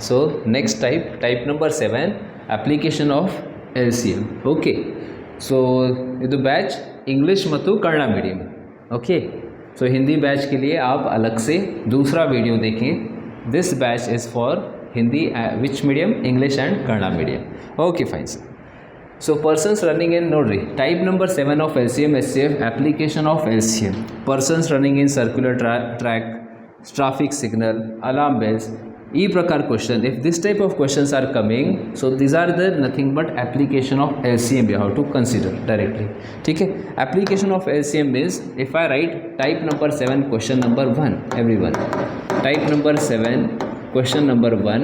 So next type number 7, application of LCM. Okay, so ಇದು batch English ಮತ್ತು Kannada medium. Okay, सो Hindi batch के लिए आप अलग से दूसरा वीडियो देखें. This batch is for Hindi which medium, English and Kannada medium. Okay fine sir. So persons running in ನೋಡ್ರಿ type number 7 of LCM SCF, application of LCM. Persons running in circular track, traffic signal, alarm bells, ಈ ಪ್ರಕಾರ question. If this type of questions are coming, so these are the nothing but application of LCM we have to consider directly. ठीक है, application of LCM is, if I write type number 7 question number 1, everyone, type number 7 question number 1,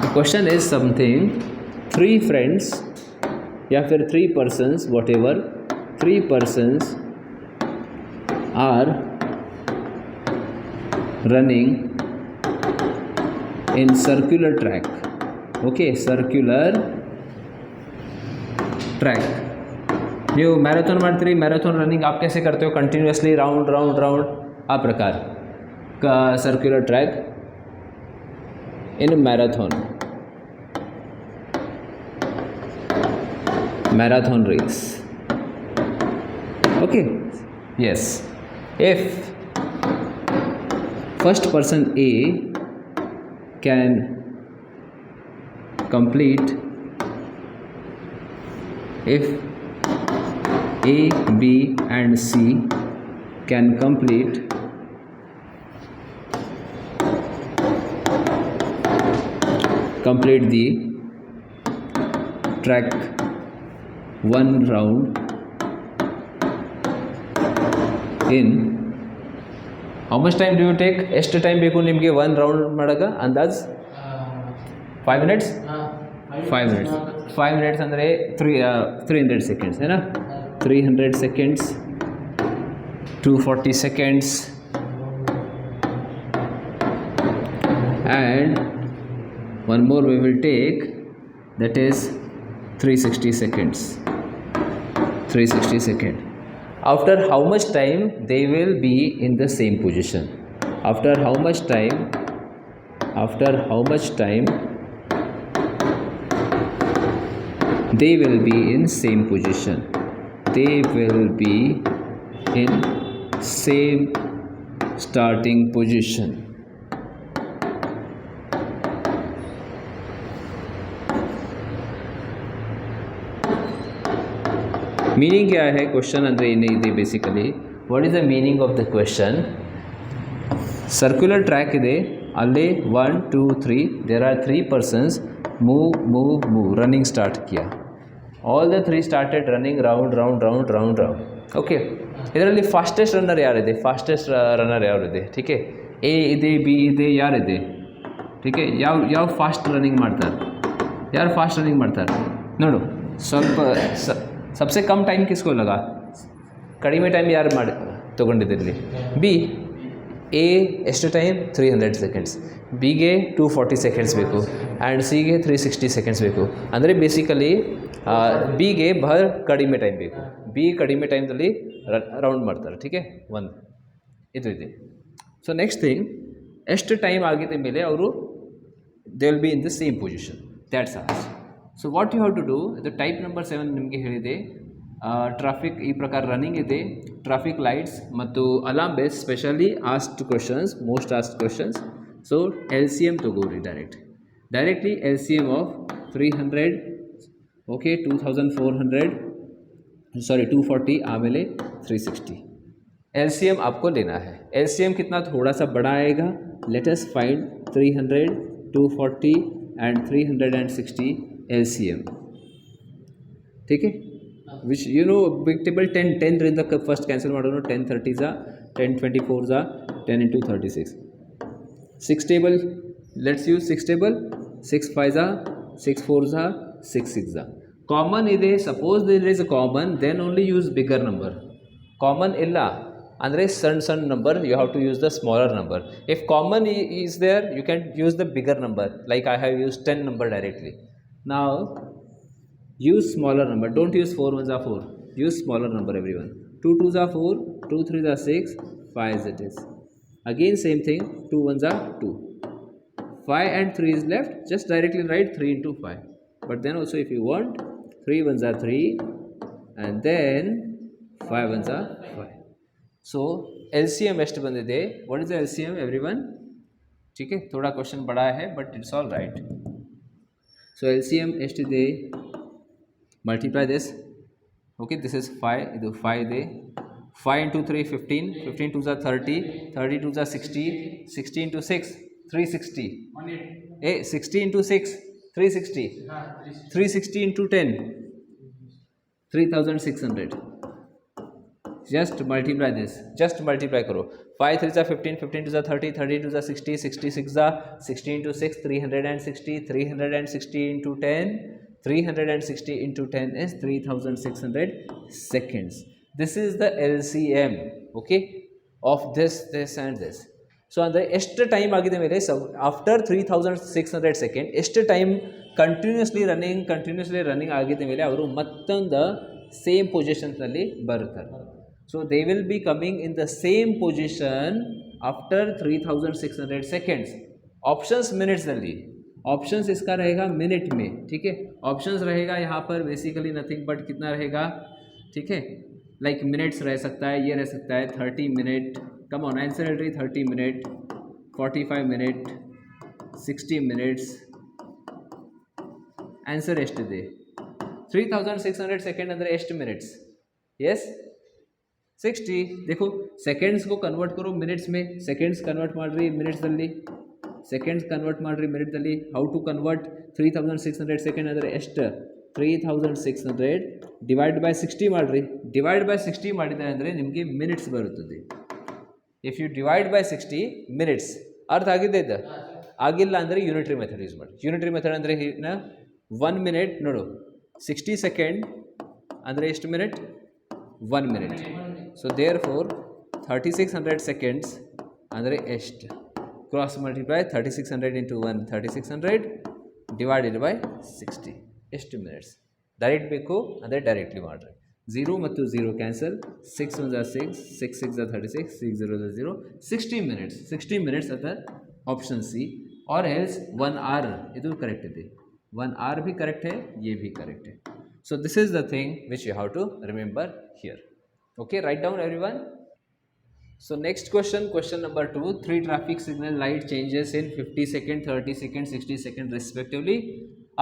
the question is something, 3 friends या फिर 3 persons, whatever, 3 persons are running in circular track. Okay, circular track. ನೀವು marathon ಮಾಡ್ತೀರಿ, marathon running आप कैसे करते हो, continuously round round round आ प्रकार का circular track in marathon race. Okay, yes, if first person A can complete, if A, B and C can complete the track 1 round in how much time do you take, ಎಷ್ಟು time ಬೇಕು ನಿಮಗೆ 1 round ಮಾಡೋಕೆ ಅಂದಾಜ್ 5 minutes 5 minutes ಅಂದರೆ 300 seconds है ना, 300 seconds, 240 seconds and one more we will take, that is 360 seconds. After how much time they will be in the same position? After how much time they will be in same position? They will be in same starting position. Meaning क्या है question ಅಂದರೆ ಏನಿದೆ basically, what is the meaning of the question? Circular track ಇದೆ, ಅಲ್ಲಿ 1 2 3 there are 3 persons move running start किया. All the 3 started running round. Okay, ಇದರಲ್ಲಿ fastest runner ಯಾರಿದೆ? ठीक है, ಎ ಇದೆ, ಬಿ ಇದೆ, ಯಾರಿದೆ? ठीक है, ಯಾವ ಫಾಸ್ಟ್ ರನ್ನಿಂಗ್ ಮಾಡ್ತಾರೆ? ಯಾರು ಫಾಸ್ಟ್ ರನ್ನಿಂಗ್ ಮಾಡ್ತಾರೆ ನೋಡು. ಸ್ವಲ್ಪ सबसे कम टाइम किसको लगा? कड़िमे टाइम यार तಗೊಂಡಿದ್ದಿರಲಿ. बी ए ಎಷ್ಟು ಟೈಮ್? 300 seconds. ಬಿಗೆ 240 seconds ಬೇಕು ಆ್ಯಂಡ್ ಸಿಗೆ 360 seconds ಬೇಕು. ಅಂದರೆ ಬೇಸಿಕಲಿ ಬಿಗೆ ಬಹಳ ಕಡಿಮೆ ಟೈಮ್ ಬೇಕು. ಬಿ ಕಡಿಮೆ ಟೈಮ್ದಲ್ಲಿ ರೌಂಡ್ ಮಾಡ್ತಾರೆ. ठीक है, ಒಂದು ಇದು ಇದೆ. ಸೊ ನೆಕ್ಸ್ಟ್ ಥಿಂಗ್, ಎಷ್ಟು ಟೈಮ್ ಆಗಿದೆ ಮೇಲೆ ಅವರು they will be in the same position, that's all. So what you have to do, ಇದು ಟೈಪ್ ನಂಬರ್ 7 ನಿಮಗೆ ಹೇಳಿದೆ. ಟ್ರಾಫಿಕ್ ಈ ಪ್ರಕಾರ ರನ್ನಿಂಗ್ ಇದೆ, ಟ್ರಾಫಿಕ್ ಲೈಟ್ಸ್ ಮತ್ತು alarm base specially asked questions, most asked questions. So LCM ತಗೋರಿ directly LCM of 300, okay 2400, sorry 240 आमेले 360. LCM आपको लेना है. LCM कितना थोड़ा सा बड़ा आएगा. Let us find 300, 240 and 360 LCM. ठीक है, which you know big table 10 ರಿಂದ ಫಸ್ಟ್ ಕ್ಯಾನ್ಸಲ್ ಮಾಡೋಣ. 10 30 ज़ा 10 24 ज़ा 10 into 36. 6 table, let's use 6 table. 6 5 ज़ा 6 4 ज़ा 6 6 ज़ा. ಕಾಮನ್ ಇದೆ, suppose there is a common, then only use bigger number. Common ಇಲ್ಲ ಅಂದರೆ ಸಣ್ಣ number, you have to use the smaller number. If common is there, you can use the bigger number, like I have use 10 number directly. ನಾವು use smaller number, don't use 4 1s are 4, use smaller number everyone. 2 2s are 4, 2 3s are 6, 5 it is. Again same thing, 2 1s are 2, 5 and 3 is left, just directly write 3 into 5. But then also if you want, 3 ones are 3 and then 5 ones are 5. So LCM ಎಷ್ಟು ಬಂದಿದೆ? What is the LCM everyone? ठीक है, थोड़ा question बड़ा है but it's all right. So LCM ಎಷ್ಟಿದೆ? Multiply this. Okay, this is 5, ಇದು 5 ಇದೆ. 5 into 3 15, 15 2s are 30, 30 2s are 60, 60 into 6 360. 60 into 6 360, 360 into 10 3600. Just multiply this, just multiply करो. 5 3s are 15, 15 2s are 30, 30 2s are 60, 66 are 60 into 6 360, 360 into 10, 360 into 10 is 3600 seconds. This is the LCM, okay, of this and this. So ಅಂದರೆ ಎಷ್ಟು time ಆಗಿದೆ ಮೇಲೆ after 3600 second ಎಷ್ಟು time continuously running ಆಗಿದ್ದ ಮೇಲೆ ಅವರು ಮತ್ತೊಂದು ಸೇಮ್ ಪೊಸಿಷನ್ಸ್ನಲ್ಲಿ ಬರುತ್ತಾರೆ. So they will be coming in the same position after 3600 seconds. Options minutes ನಲ್ಲಿ, ऑप्शंस इसका रहेगा मिनट में, ठीक है. ऑप्शंस रहेगा यहाँ पर बेसिकली नथिंग बट कितना रहेगा, ठीक है, लाइक मिनट्स रह सकता है, ये रह सकता है 30 minute. Come on answer entry 30 minute, 45 minute, 60 minutes. Answer ಎಷ್ಟಿದೆ? 3600 ಸೆಕೆಂಡ್ ಅಂದರೆ ಎಷ್ಟು ಮಿನಿಟ್ಸ್? यस 60. देखो सेकेंड्स को कन्वर्ट करो मिनट्स में, सेकेंड्स कन्वर्ट ಮಾಡ್ರಿ ಮಿನಿಟ್ಸಲ್ಲಿ, ಸೆಕೆಂಡ್ಸ್ ಕನ್ವರ್ಟ್ ಮಾಡಿರಿ ಮಿನಿಟ್ದಲ್ಲಿ. How to convert? 3600 ಸೆಕೆಂಡ್ ಅಂದರೆ ಎಷ್ಟು? 3600 ಡಿವೈಡ್ ಬೈ 60 ಮಾಡಿರಿ. ಡಿವೈಡ್ ಬೈ 60 ಮಾಡಿದರೆ ಅಂದರೆ ನಿಮಗೆ ಮಿನಿಟ್ಸ್ ಬರುತ್ತದೆ. If you divide by 60 minutes. ಅರ್ಥ ಆಗಿದೆ ಇದು? ಆಗಿಲ್ಲ ಅಂದರೆ ಯೂನಿಟ್ರಿ ಮೆಥಡ್ ಯೂಸ್ ಮಾಡಿ. ಯೂನಿಟ್ರಿ ಮೆಥಡ್ ಅಂದರೆ 1 ಮಿನಿಟ್ ನೋಡು, 60 ಸೆಕೆಂಡ್ ಅಂದರೆ ಎಷ್ಟು minute? 1 minute. So therefore 3600 seconds ಅಂದರೆ ಎಷ್ಟು? Cross multiply 3600 into 1, 3600 divided by 60 ಎಷ್ಟು ಮಿನಿಟ್ಸ್? ಡೈರೆಕ್ಟ್ ಬೇಕು ಅಂದರೆ ಡೈರೆಕ್ಟ್ಲಿ ಮಾಡಿರಿ. 0 ಮತ್ತು 0 ಕ್ಯಾನ್ಸಲ್, 6 1 6, 6 6 36, 6 0 0, 60 ಮಿನಿಟ್ಸ್. 60 ಮಿನಿಟ್ಸ್ ಅದ ऑप्शन सी. और एल्स 1 आवर ಇದು ಕರೆಕ್ಟ್ ಇದೆ. 1 आवर भी करेक्ट है, ये भी करेक्ट है. So this is the thing which you have to remember here. Okay, write down everyone. So next question, question number 2. 3 traffic signal light changes in 50 second, 30 second, 60 second respectively.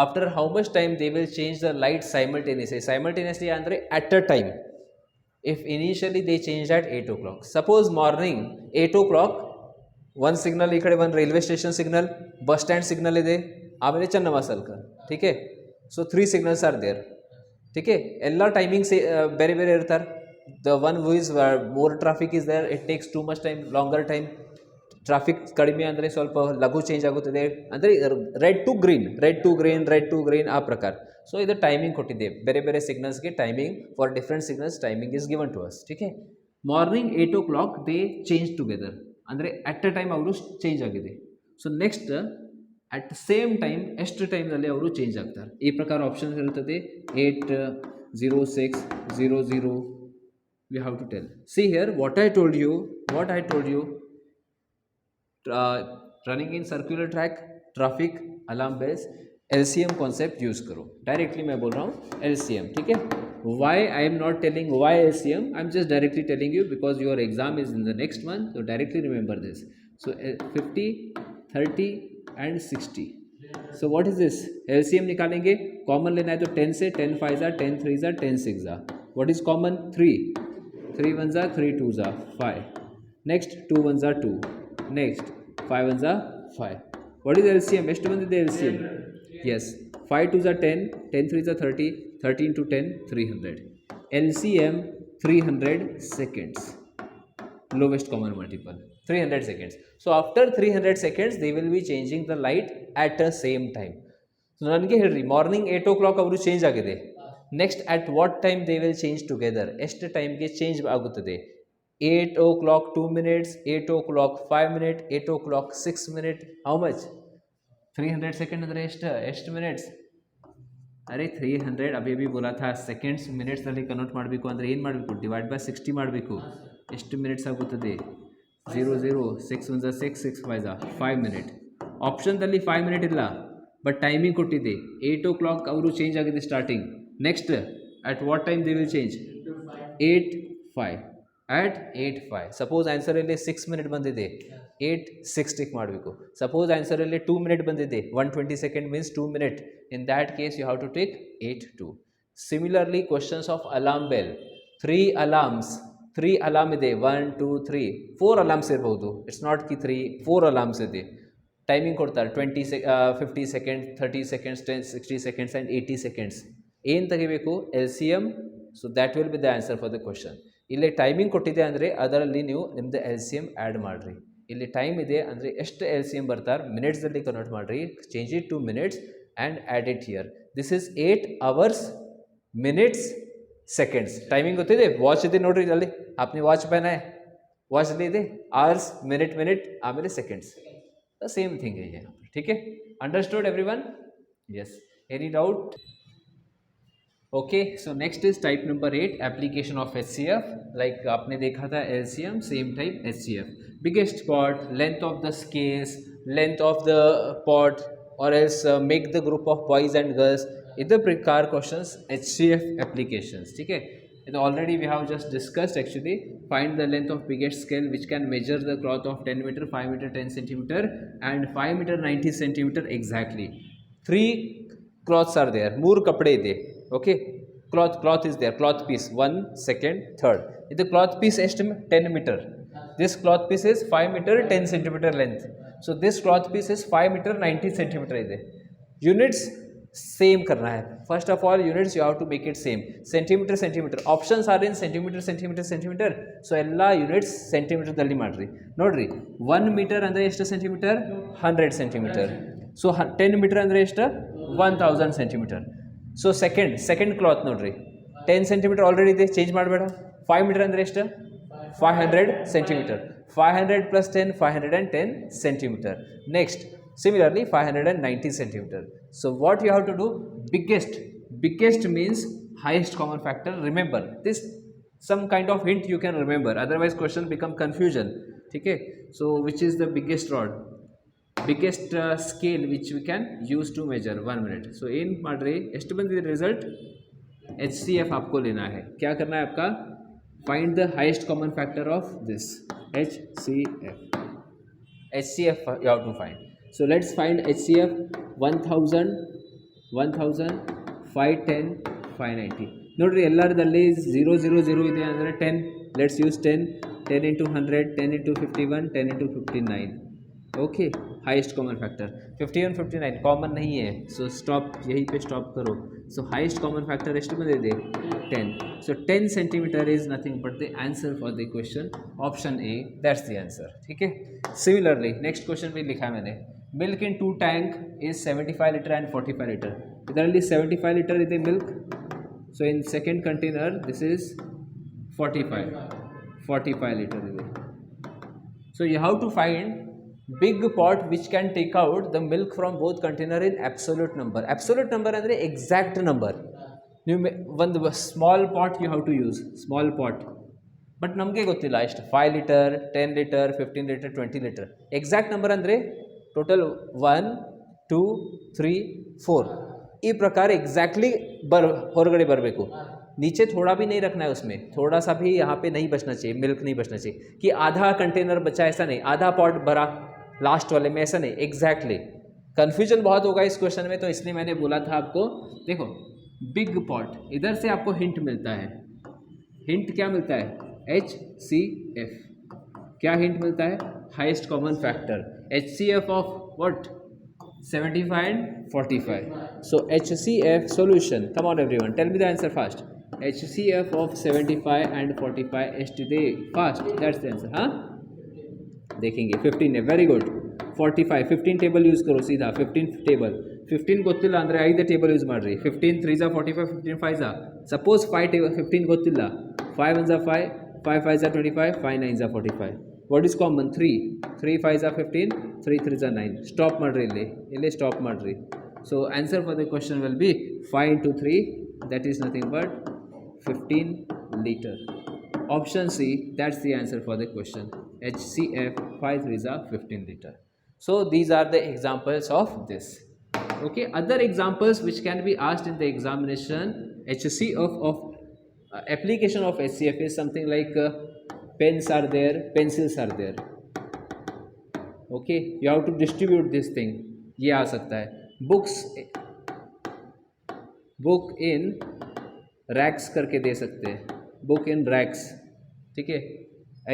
After how much time they will change the light simultaneously? Simultaneously andre at a time. If initially they changed at 8 o'clock. Suppose morning 8 o'clock, one signal ಈ ಕಡೆ, ಒಂದು railway station signal, bus stand signal ಇದೆ, ಆಮೇಲೆ ಚನ್ನವಾಸಲ್ಕ, ठीक है. So 3 signals are there, ठीक है. ಎಲ್ಲ ಟೈಮಿಂಗ್ಸ್ ಬೇರೆ ಬೇರೆ ಇರ್ತಾರೆ. The one who is more traffic is there, it takes too much time, longer time. Traffic ಕಡಿಮೆ ಅಂದರೆ ಸ್ವಲ್ಪ ಲಘು ಚೇಂಜ್ ಆಗುತ್ತದೆ, ಅಂದರೆ red to green, red to green, red to green ಆ ಪ್ರಕಾರ. ಸೊ ಇದು ಟೈಮಿಂಗ್ ಕೊಟ್ಟಿದೆ, ಬೇರೆ ಬೇರೆ ಸಿಗ್ನಲ್ಸ್ಗೆ timing, for different signals timing is given to us, ठीक है. Morning 8 o'clock they change together, ಅಂದರೆ ಅಟ್ ಅ ಟೈಮ್ ಅವರು ಚೇಂಜ್ ಆಗಿದೆ. So next at same time ಎಷ್ಟು ಟೈಮ್ನಲ್ಲಿ ಅವರು ಚೇಂಜ್ ಆಗ್ತಾರೆ? ಈ ಪ್ರಕಾರ ಆಪ್ಷನ್ಸ್ ಇರುತ್ತದೆ. 8 0 6 0 0. We have to tell. See here what I told you, running in circular track, traffic, alarm bells, LCM concept use करो. डायरेक्टली मैं बोल रहा हूँ LCM, ठीक है. Why I am not telling why LCM, I am just directly telling you because your exam is in the next month, so directly remember this. So 50, 30 and 60. So what is this? LCM निकालेंगे, common लेना है तो 10 से 10 5s are, 10 3s are, 10 6s are. What is common? 3 1s are, 3 2s are, 5. Next 2 1s are 2. Next 5 1s are 5. What is LCM? ಎಷ್ಟು ಬಂದಿದೆ LCM? Yes, 5 2s are 10, 10 3s are 30, 30 into 10 300. LCM 300 seconds, lowest common multiple 300 seconds. So after 300 seconds they will be changing the light at the same time. So ನನಗೆ ಹೇಳ್ರಿ, morning 8 o'clock ಅವರು change ಆಗಿದೆ. Next at what time they will change together? ಎಷ್ಟು ಟೈಮ್ಗೆ change ಆಗುತ್ತದೆ? 8 o'clock 2 minutes, 8 o'clock 5 minutes, 8 o'clock 6 minutes. How much? 300 second ಅಂದರೆ ಎಷ್ಟು minutes? अरे 300 अभी अभी बोला था. ಸೆಕೆಂಡ್ಸ್ ಮಿನಿಟ್ಸ್ನಲ್ಲಿ ಕನ್ವರ್ಟ್ ಮಾಡಬೇಕು ಅಂದರೆ ಏನು ಮಾಡಬೇಕು? ಡಿವೈಡ್ ಬೈ 60 ಮಾಡಬೇಕು. ಎಷ್ಟು ಮಿನಿಟ್ಸ್ ಆಗುತ್ತದೆ? 0 0 6 1 6 6 5 5 ಮಿನಿಟ್. ಆಪ್ಷನ್ದಲ್ಲಿ 5 ಮಿನಿಟ್ ಇಲ್ಲ, ಬಟ್ ಟೈಮಿಂಗ್ ಕೊಟ್ಟಿದೆ 8 o'clock ಅವರು ಚೇಂಜ್ ಆಗಿದೆ starting. Next at what time they will change? 8:05 at 8:05. Suppose ಆನ್ಸರಲ್ಲಿ 6 ಮಿನಿಟ್ ಬಂದಿದೆ, 8:06 ಟಿಕ್ ಮಾಡಬೇಕು. ಸಪೋಸ್ ಆನ್ಸರಲ್ಲಿ 2 ಮಿನಿಟ್ ಬಂದಿದೆ, 120 second means 2 minute. In that case you have to take 8:02. Similarly questions of alarm bell, 3 alarms, 3 alarm ಇದೆ, 1 2 3 4 ಅಲಾರ್ಮ್ಸ್ ಇರ್ಬೋದು. It's not ಕಿ 3 4 ಅಲಾರ್ಮ್ಸ್ ಇದೆ. Timing ಕೊಡ್ತಾರೆ 50 seconds, 30 seconds, 60 seconds and 80 seconds. ಏನು ತೆಗಿಬೇಕು? LCM. So that will be the answer for the question. ಇಲ್ಲಿ timing ಕೊಟ್ಟಿದೆ ಅಂದರೆ ಅದರಲ್ಲಿ ನೀವು ನಿಮ್ಮದು LCM ಆ್ಯಡ್ ಮಾಡಿರಿ. ಇಲ್ಲಿ ಟೈಮ್ ಇದೆ ಅಂದರೆ ಎಷ್ಟು LCM ಬರ್ತಾರೆ ಮಿನಿಟ್ಸಲ್ಲಿ ಕನ್ವರ್ಟ್ ಮಾಡಿರಿ, change it to minutes and add it here. This is 8 hours minutes seconds. Timing ಗೊತ್ತಿದೆ, ವಾಚ್ ಇದೆ ನೋಡಿರಿ ಅಲ್ಲಿ, आपने ವಾಚ್ ಪಹना है, ವಾಚಲ್ಲಿ ಇದೆ hours, ಮಿನಿಟ್ ಆಮೇಲೆ ಸೆಕೆಂಡ್ಸ್. ದ ಸೇಮ್ ಥಿಂಗ್ है यहाँ पर. ठीक है, understood everyone? Yes. Any doubt? Okay, so next is type number 8, application of HCF. Like आपने देखा था LCM, same type HCF. Biggest pot, length of the scales, length of the pot, और else make the group of boys and girls. इधर प्रकार questions HCF applications. ठीक है, it already we have just discussed actually. Find the length of biggest scale which can measure the cloth of 10 meter, 5 meter, 10 centimeter and 5 meter 90 centimeter exactly. 3 cloths are there, 3 kapde ide. Okay, cloth is there, cloth piece 1, 2nd, 3rd. The cloth piece estimate 10 meter. This cloth piece is 5 meter 10 centimeter length. So this cloth piece is 5 meter 90 centimeter ide. Units same करना है. First of all units you have to make it same. Centimetre options are in centimetre. So ಎಲ್ಲ units ಸೆಂಟಿಮೀಟರ್ದಲ್ಲಿ ಮಾಡಿರಿ. ನೋಡಿರಿ, 1 metre ಅಂದರೆ ಎಷ್ಟು centimetre? 100 centimetre. So 10 metre ಅಂದರೆ ಎಷ್ಟು? 1000 ಸೆಂಟಿಮೀಟರ್. ಸೊ ಸೆಕೆಂಡ್ ಕ್ಲಾತ್ ನೋಡಿರಿ, 10 ಸೆಂಟಿಮೀಟರ್ ಆಲ್ರೆಡಿ ಇದೆ, ಚೇಂಜ್ ಮಾಡಬೇಡ. 5 ಮೀಟರ್ ಅಂದರೆ ಎಷ್ಟು? 500 centimetre. 500 + 10 510 centimeter. Next, similarly 590 centimeter. So what you have to do? Biggest means highest common factor. Remember this, some kind of hint you can remember, otherwise question become confusion. Okay, so which is the biggest rod, biggest scale which we can use to measure 1 minute. So in madre ಎಷ್ಟು ಬಂದಿದೆ result? HCF आपको लेना है. क्या करना है आपका? Find the highest common factor of this HCF. HCF you have to find. So let's find HCF. 1000, 510, 590. ನೋಡ್ರಿ, ಎಲ್ಲರದಲ್ಲಿ 000 ಇದೆ ಅಂದರೆ 10. Let's use 10 into 100, 10 into 51, 10 into 59. Okay, highest common factor 51 59 common नहीं है, सो स्टॉप, यहीं पे स्टॉप करो. सो हाईएस्ट कॉमन फैक्टर ಎಷ್ಟು ಬಂದಿದೆ? 10. So 10 centimetre is nothing but the answer for the question. Option A, that's the answer. ठीक है. Similarly next question भी लिखा है मैंने. Milk in 2 tank is 75 litre and 45 litre. ಇದರಲ್ಲಿ 75 ಲೀಟರ್ ಇದೆ milk. So in second container this is 45 litre ಇದೆ. So you have to find big pot which can take out the milk from both container in absolute number. Absolute number ಅಂದರೆ exact number. ನೀವು ಒಂದು small pot you have to use, small pot. But ನಮಗೆ ಗೊತ್ತಿಲ್ಲ ಎಷ್ಟು, 5 litre, 10 litre, 15 litre, 20 litre. Exact number ಅಂದರೆ total 1 2 3 4 ಈ ಪ್ರಕಾರ exactly ಹೊರಗಡೆ ಬರಬೇಕು. नीचे थोड़ा भी नहीं रखना है, उसमें थोड़ा सा भी यहाँ पे नहीं बचना चाहिए, मिल्क नहीं बचना चाहिए कि आधा कंटेनर बचा, ऐसा नहीं, आधा पॉट भरा लास्ट वाले में, ऐसा नहीं. एग्जैक्टली कन्फ्यूजन बहुत होगा इस क्वेश्चन में, तो इसलिए मैंने बोला था आपको. देखो बिग पॉट, इधर से आपको हिंट मिलता है. हिंट क्या मिलता है? HCF. क्या हिंट मिलता है? Highest common factor. HCF of what? 75 and 45. So HCF solution. Come on everyone, tell me the answer fast. HCF of 75 and 45 ಎಷ್ಟಿದೆ? Fast. That's the answer. हाँ, देखेंगे. 15 है. Very good. 45. 15 ಟೇಬಲ್ ಯೂಸ್ ಕರೋ ಸೀದಾ. 15 table. 15 ಗೊತ್ತಿಲ್ಲ ಅಂದರೆ 5 table use ಮಾಡಿರಿ. 15 3 45, 15 5 suppose 5 table 15 ಗೊತ್ತಿಲ್ಲ. 5 1 5, 5 5 25, 5 9 45. What is common? 3 5 15, 3 3 9. Stop ಮಾಡಿರಿ, ಇಲ್ಲೇ ಸ್ಟಾಪ್ ಮಾಡಿರಿ. So answer for the question will be 5 into 3, that is nothing but 15 liter. Option C, that's the answer for the question. HCF 5 3 15 liter. So these are the examples of this. Okay, other examples which can be asked in the examination HC of application of HCF is something like pens are there, pencils are there. Okay, you have to distribute this thing. ये आ सकता है book in racks करके दे सकते हैं, book in racks. ठीक है,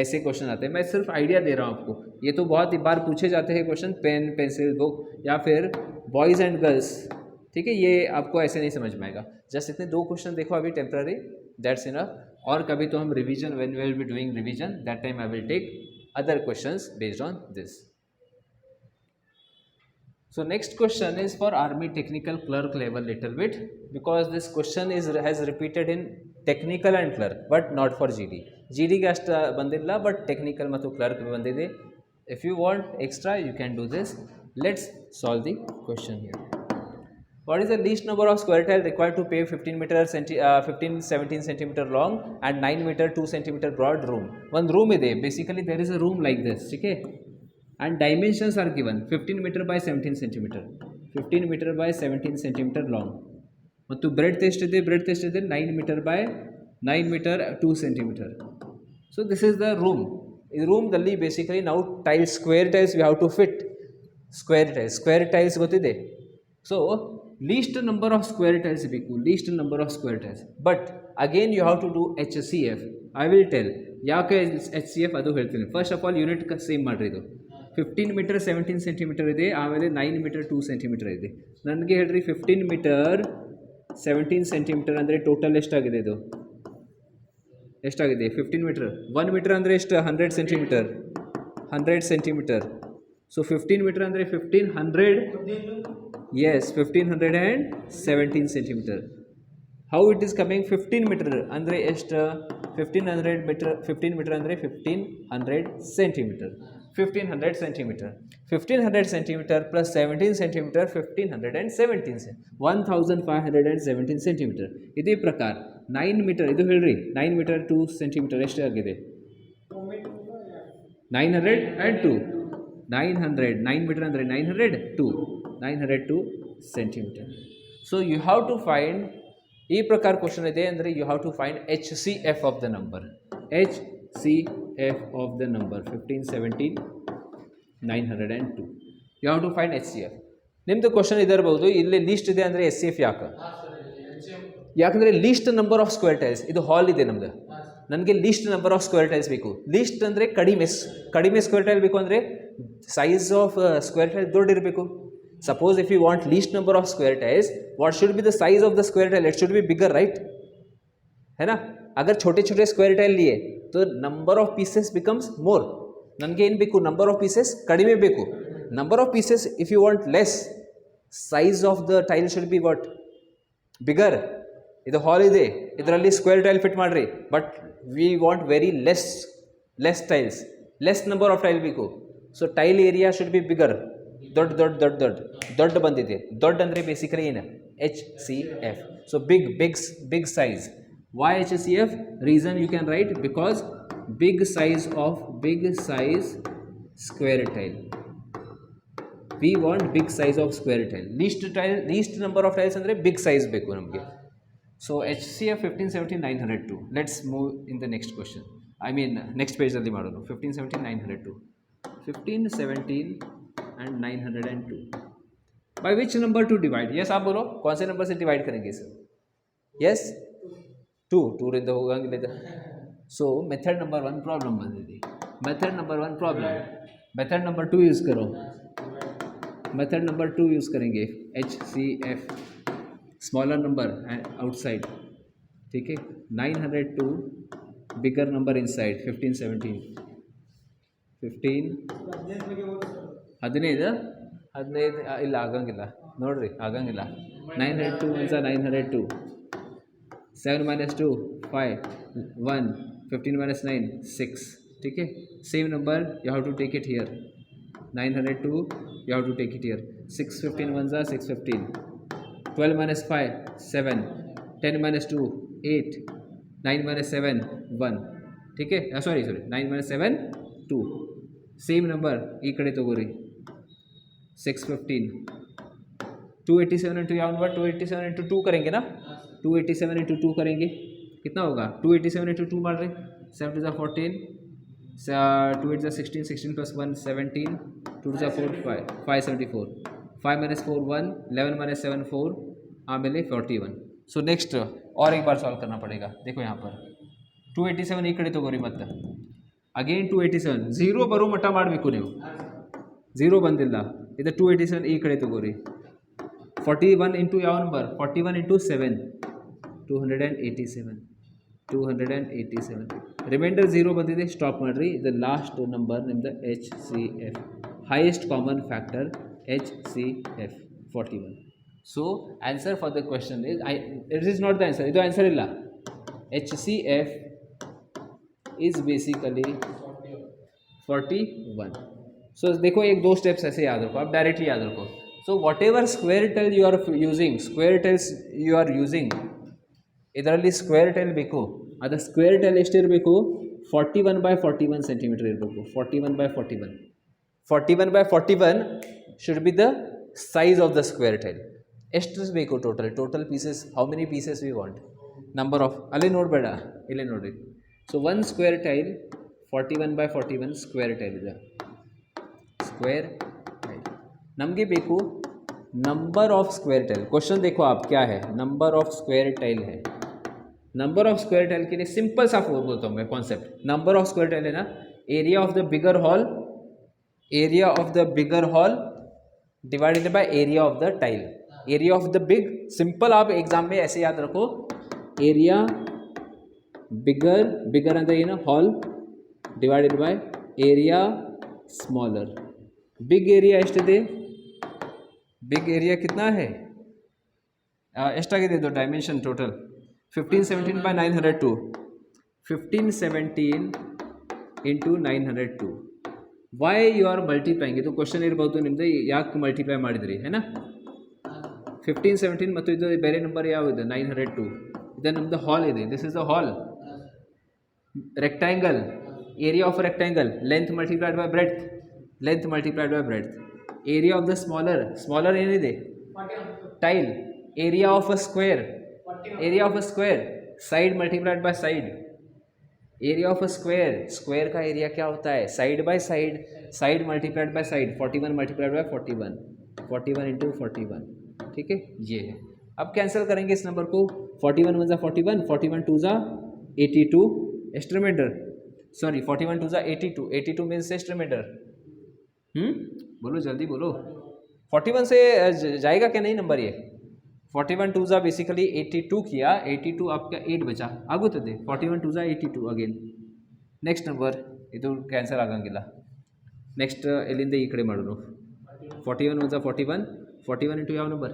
ऐसे question आते हैं. मैं सिर्फ आइडिया दे रहा हूँ आपको. ये तो बहुत ही बार पूछे जाते हैं क्वेश्चन, पेन पेंसिल बुक या फिर बॉयज़ एंड गर्ल्स. ठीक है, ये आपको ऐसे नहीं समझ में आएगा. जस्ट इतने 2 क्वेश्चन देखो अभी टेम्पररी, दैट्स इनफ. और कभी तो हम revision, when we will be doing revision, that time I will take other questions based on this. So next question is for army technical clerk level little bit, because this question has repeated in technical and clerk but not for GD. GD ಗೆ ಅಷ್ಟು ಬಂದಿಲ್ಲ, but technical ಮತ್ತು clerk ಬಂದಿದೆ. If you want extra you can do this. Let's solve the question here. What is the least number of square tile required to pave 15-17 centimeter long and 9 meter 2 centimeter broad room? One room ಇದೆ, basically there is a room like this. ठीक है, and dimensions are given 15 meter by 17 centimeter, 15 meter by 17 centimeter long. ಮತ್ತು breadth ಎಷ್ಟಿದೆ, 9 meter by 9 meter 2 centimeter. So this is the room. ಈ ರೂಮ್ದಲ್ಲಿ basically ನಾವು tiles, square tiles we have to fit. Square tiles ಗೊತ್ತಿದೆ. So least number of square tiles ಬೇಕು, least number of square tiles. But again you have to do HCF. I will tell ಯಾಕೆ HCF ಅದು ಹೇಳ್ತೀನಿ. First of all unit same ಮಾಡಿರಿ. ಇದು 15 metre 17 centimetre ಇದೆ, ಆಮೇಲೆ 9 metre 2 centimetre ಇದೆ. ನನಗೆ ಹೇಳ್ರಿ 15 ಮೀಟರ್ 17 ಸೆಂಟಿಮೀಟರ್ ಅಂದರೆ ಟೋಟಲ್ ಎಷ್ಟಾಗಿದೆ? ಇದು ಎಷ್ಟಾಗಿದೆ? 15 ಮೀಟರ್. 1 ಮೀಟರ್ ಅಂದರೆ ಎಷ್ಟು? 100 ಸೆಂಟಿಮೀಟರ್. 100 ಸೆಂಟಿಮೀಟರ್. ಸೊ 15 ಮೀಟರ್ ಅಂದರೆ 1500. Yes, 1517 centimetre. How it is coming? 15 metre ಅಂದರೆ ಎಷ್ಟು? 1500 ಮೀಟರ್. 15 ಮೀಟರ್ ಅಂದರೆ 1500 centimetre. 1500 centimeter. 1500 centimeter plus 17 centimeter 1517 1517 centimeter. ಇದೇ ಪ್ರಕಾರ 9 ಮೀಟರ್ ಇದು ಹೇಳ್ರಿ. 9 ಮೀಟರ್ 2 ಸೆಂಟಿಮೀಟರ್ ಎಷ್ಟು ಆಗಿದೆ? 902. 9 ಮೀಟರ್ ಅಂದರೆ 902 centimetre. So you have to find, ಈ ಪ್ರಕಾರ ಕ್ವಶನ್ ಇದೆ ಅಂದರೆ you have to find HCF of the number. HCF of the number 1517 902. You have to find HCF. ನಿಮ್ಮದು ಕ್ವಶನ್ ಇದಿರಬಹುದು, ಇಲ್ಲಿ ಲೀಸ್ಟ್ ಇದೆ ಅಂದರೆ HCF ಯಾಕೆ? ಯಾಕಂದರೆ list number of square tiles. ಇದು ಹಾಲ್ ಇದೆ ನಮ್ಮದು, ನನಗೆ list number of square tiles ಬೇಕು. ಲೀಸ್ಟ್ ಅಂದರೆ ಕಡಿಮೆ ಸ್ಕ್ವೇರ್ ಟೈಲ್ ಬೇಕು ಅಂದರೆ ಸೈಜ್ ಆಫ್ ಸ್ಕ್ವೇರ್ ಟೈಲ್ ದೊಡ್ಡ ಇರಬೇಕು. Suppose if you want least number of square tiles, what should be the size of the square tile? It should be bigger, right? है ना? अगर छोटे छोटे स्क्वायर टाइल लिए तो number of pieces becomes more. ನನಗೆ ಏನು ಬೇಕು? ನಂಬರ್ ಆಫ್ ಪೀಸಸ್ ಕಡಿಮೆ ಬೇಕು. Number of pieces if you want less, size of the tile should be what? Bigger. ಇದು ಹಾಲ್ ಇದೆ, ಇದರಲ್ಲಿ ಸ್ಕ್ವೇರ್ ಟೈಲ್ ಫಿಟ್ ಮಾಡಿರಿ, but we want very less tiles, less number of tile ಬೇಕು. So tile area should be bigger. ದೊಡ್ಡ ಬಂದಿದೆ. ದೊಡ್ಡ ಅಂದರೆ basically ಏನು? HCF. So big size. Why HCF? Reason you can write, because big size square tile. We want big size of square tile. Least number of tiles ಅಂದರೆ big size ಬೇಕು ನಮಗೆ. So HCF 1517 902. Let's move in the next question. I mean next page ಅಲ್ಲಿ ಮಾಡೋಣ. 1517 902. 1517 and 902. By which number to divide? Yes, आप बोलो कौन से number से डिवाइड करेंगे सर? Yes, 2 ರಿಂದ ಹೋಗಂಗಿಲ್ಲ. ಸೊ ಮೆಥಡ್ ನಂಬರ್ 1 प्रॉब्लम ಬಂದಿದೆ. Method number 1 problem. Method number 2 use करो. मेथड नंबर 2 यूज़ करेंगे. HCF smaller number outside. ठीक है, 902 बिगर नंबर इनसाइड 1517 15 ಇಲ್ಲ ಆಗಂಗಿಲ್ಲ ನೋಡ್ರಿ, ಆಗಂಗಿಲ್ಲ. 902 1 902. 7 minus 2 5 1 15 minus 9 6. ठीक है, same number you have to take it here. 902 you have to take it here. 6 15 1 6 15. 12 minus 5 7. 10 minus 2 8. 9 minus 7 1. ठीक है, सॉरी 9 minus 7 2. सेम नंबर ಈ ಕಡೆ ತಗೋರಿ. 615, 287 इंटू यहाँ नंबर 287 इंटू 2 करेंगे ना, 287 इंटू 2 करेंगे कितना होगा, 287 इंटू 2 मार रहे, 7 two 14, 2 8 16, 16 plus 1 17, 2 two 4 5, 574, 5 minus 4 1, 11 minus 7 4, हाँ मिले 41. सो नेक्स्ट और एक बार सॉल्व करना पड़ेगा. देखो यहाँ पर 287 ಈ ಕಡೆ ತಗೋರಿ ಮತ್ತೆ ಅಗೇನ್ 287 0 ಬರೋ ಮಟ್ಟ ಮಾಡಬೇಕು ನೀವು, 0 ಬಂದಿಲ್ಲ ಇದು 287 ಈ ಕಡೆ ತಗೋರಿ. 41 ಇಂಟು ಯಾವ ನಂಬರ್, 41 ಇಂಟು 7 287, 287 ರಿಮೈಂಡರ್ 0 ಬಂದಿದೆ, ಸ್ಟಾಪ್ ಮಾಡಿರಿ. ಇದು ಲಾಸ್ಟ್ ನಂಬರ್ ನಿಮ್ಮದು HCF, highest common factor HCF 41. So answer for the question is it is not the answer, ಇದು ಆನ್ಸರ್ ಇಲ್ಲ. HCF is basically 41. सो देखो एक दो स्टेप्स ऐसे याद रखो, आप डायरेक्टली याद रखो. So whatever square tile you are using, square tiles you are using, ಇದರಲ್ಲಿ ಸ್ಕ್ವೇರ್ ಟೈಲ್ ಬೇಕು. ಅದು ಸ್ಕ್ವೇರ್ ಟೈಲ್ ಎಷ್ಟಿರಬೇಕು, 41/41 ಸೆಂಟಿಮೀಟರ್ ಇರಬೇಕು. 41/41, 41/41 should be the size of the square tile. ಎಷ್ಟು ಬೇಕು total pieces, how many pieces we want, number of, ಅಲ್ಲಿ ನೋಡಬೇಡ ಇಲ್ಲೇ ನೋಡಿರಿ. So one square tile 41/41 square tile ಇದೆ, स्क्वायर टाइल. नमगे बेको number of square tile. Question देखो आप क्या है, नंबर ऑफ स्क्वायर टाइल है. नंबर ऑफ स्क्वायर टाइल के लिए सिंपल सा बोलता हूँ मैं concept. Number of square tile है ना, area of the bigger hall, area of the bigger hall divided by area of the tile. Area of the big, simple आप exam में ऐसे याद रखो, एरिया बिगर अंदर ये ना hall divided by area smaller. Big area ಎಷ್ಟಿದೆ, big area कितना है, ಎಷ್ಟಾಗಿದೆ ಇದು dimension total 1517/902, 1517 into 902. Why you are multiplying, ಇದು ಕ್ವಶನ್ ಇರ್ಬೋದು ನಿಮ್ಮದು, ಯಾಕೆ ಮಲ್ಟಿಪ್ಲೈ ಮಾಡಿದ್ರಿ ಏನ. 1517 ಮತ್ತು ಇದು ಬೇರೆ ನಂಬರ್ ಯಾವುದು 902, ಇದು ನಮ್ಮದು ಹಾಲ್ ಇದೆ. This is the hall. rectangle, area of a rectangle, length multiplied by breadth, length multiplied by breadth. Area of the smaller ಏನಿದೆ tile, area of a square, area of a square, side multiplied by side, area of a square का area क्या होता है, side by side, side multiplied by side, 41 multiplied by 41, 41 into 41. ठीक है, ये है. अब कैंसिल करेंगे इस नंबर को, 41 1 जा 41, 41 2 जा 82, ಎಷ್ಟು ರಿಮೈಂಡರ್, सॉरी 41 2 जा 82, 82 मीन्स एस्ट रिमाइंडर. बोलो जल्दी बोलो, 41 से जाएगा क्या नहीं नंबर ये. 41 2 जा बेसिकली 82 किया, 82 आपका 8 बचा, ಆಗುತ್ತದೆ 41 2 जा 82 ಅಗೇನ್. ನೆಕ್ಸ್ಟ್ ನಂಬರ್ ಇದು ಕ್ಯಾನ್ಸಲ್ ಆಗಂಗಿಲ್ಲ. ನೆಕ್ಸ್ಟ್ ಎಲ್ಲಿಂದ ಈ ಕಡೆ ಮಾಡೋದು, 41 1 जा 41, 41 इंटू ಯಾವ नंबर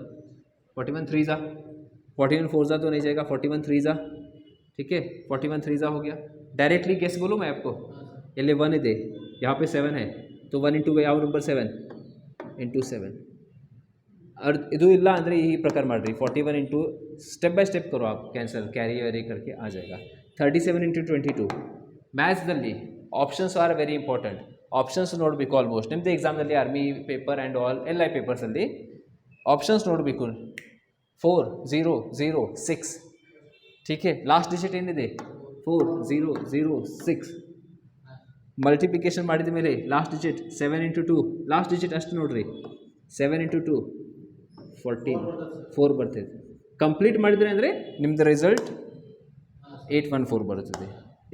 41 3 जा, 41 4 जा तो नहीं जाएगा, 41 3 जा, ठीक है 41 3 जा हो गया. डायरेक्टली गेस बोलूँ मैं आपको, ಇಲ್ಲಿ 1 ಇದೆ, यहाँ पे 7 है, तो 1 इंटू ಯಾವ नंबर 7 इंटू 7. और ಇದು ಇಲ್ಲ ಅಂದರೆ ಈ ಪ್ರಕಾರ ಮಾಡಿರಿ, 41 इंटू स्टेप बाय स्टेप करो आप, कैंसिल कैरी वैरी करके आ जाएगा. 37 इंटू 22. ಮ್ಯಾಥ್ಸ್ದಲ್ಲಿ options are very important. Options ನೋಡಬೇಕು ಆಲ್ಮೋಸ್ಟ್ ನಿಮ್ಮದು ಎಕ್ಸಾಮ್ನಲ್ಲಿ ಆರ್ಮಿ ಪೇಪರ್ ಆ್ಯಂಡ್ ಆಲ್ ಎಲ್ಲ ಪೇಪರ್ಸಲ್ಲಿ ಆಪ್ಷನ್ಸ್ ನೋಡಬೇಕು. 4 0 0 6, ठीक है, लास्ट डिजिट ಏನಿದೆ 4 0 0 6. ಮಲ್ಟಿಪ್ಲಿಕೇಶನ್ ಮಾಡಿದ ಮೇಲೆ last digit 7 into 2, last digit ಅಷ್ಟು ನೋಡಿರಿ, 7 ಇಂಟು 2 14, 4 ಬರ್ತದೆ. ಕಂಪ್ಲೀಟ್ ಮಾಡಿದರೆ ಅಂದರೆ ನಿಮ್ಮದು ರಿಸಲ್ಟ್ 814 ಬರುತ್ತದೆ.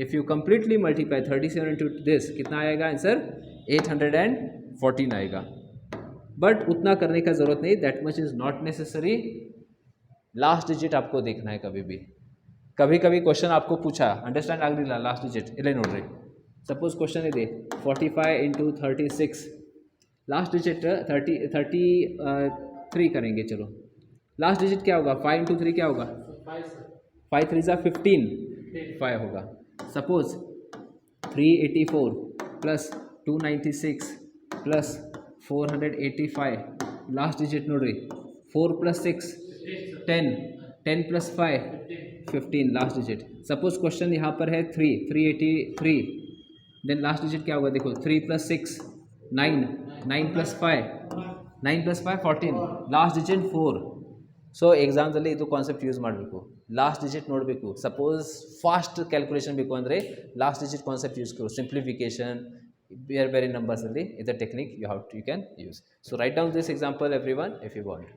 If you completely multiply 37 into this कितना आएगा आंसर 814 आएगा. बट उतना करने का ज़रूरत नहीं, that much is not necessary. Last digit आपको देखना है कभी भी. कभी कभी क्वेश्चन आपको पूछा अंडरस्टैंड ಆಗಲಿಲ್ಲ, ಲಾಸ್ಟ್ ಡಿಜಿಟ್ ಇಲ್ಲೇ ನೋಡ್ರಿ. सपोज क्वेश्चन ಇದೆ 45 इंटू 36, लास्ट डिजिट 33 करेंगे. चलो लास्ट डिजिट क्या होगा, 5 इंटू 3 क्या होगा, 5 3 जा 15, 5 होगा. Suppose 384 plus 296 plus 485, last digit नोड्री 4 plus 6 10, 10 plus 5 15, last digit. Suppose question यहाँ पर है 383, देन लास्ट डिजिट क्या होगा देखो 3 plus 6 9, 9 plus 5 9 + 5 14, last digit 4. So ಎಕ್ಸಾಮ್ಸಲ್ಲಿ ಇದು ಕಾನ್ಸೆಪ್ಟ್ ಯೂಸ್ ಮಾಡಬೇಕು. ಲಾಸ್ಟ್ ಡಿಜಿಟ್ ನೋಡಬೇಕು. ಸಪೋಸ್ ಫಾಸ್ಟ್ ಕ್ಯಾಲ್ಕುಲೇಷನ್ ಬೇಕು ಅಂದರೆ ಲಾಸ್ಟ್ ಡಿಜಿಟ್ ಕಾನ್ಸೆಪ್ಟ್ ಯೂಸ್ ಕರು. ಸಿಂಪ್ಲಿಫಿಕೇಶನ್ ಬೇರೆ ಬೇರೆ ನಂಬರ್ಸಲ್ಲಿ ಇದರ technique you can use. So write down this example everyone if you want.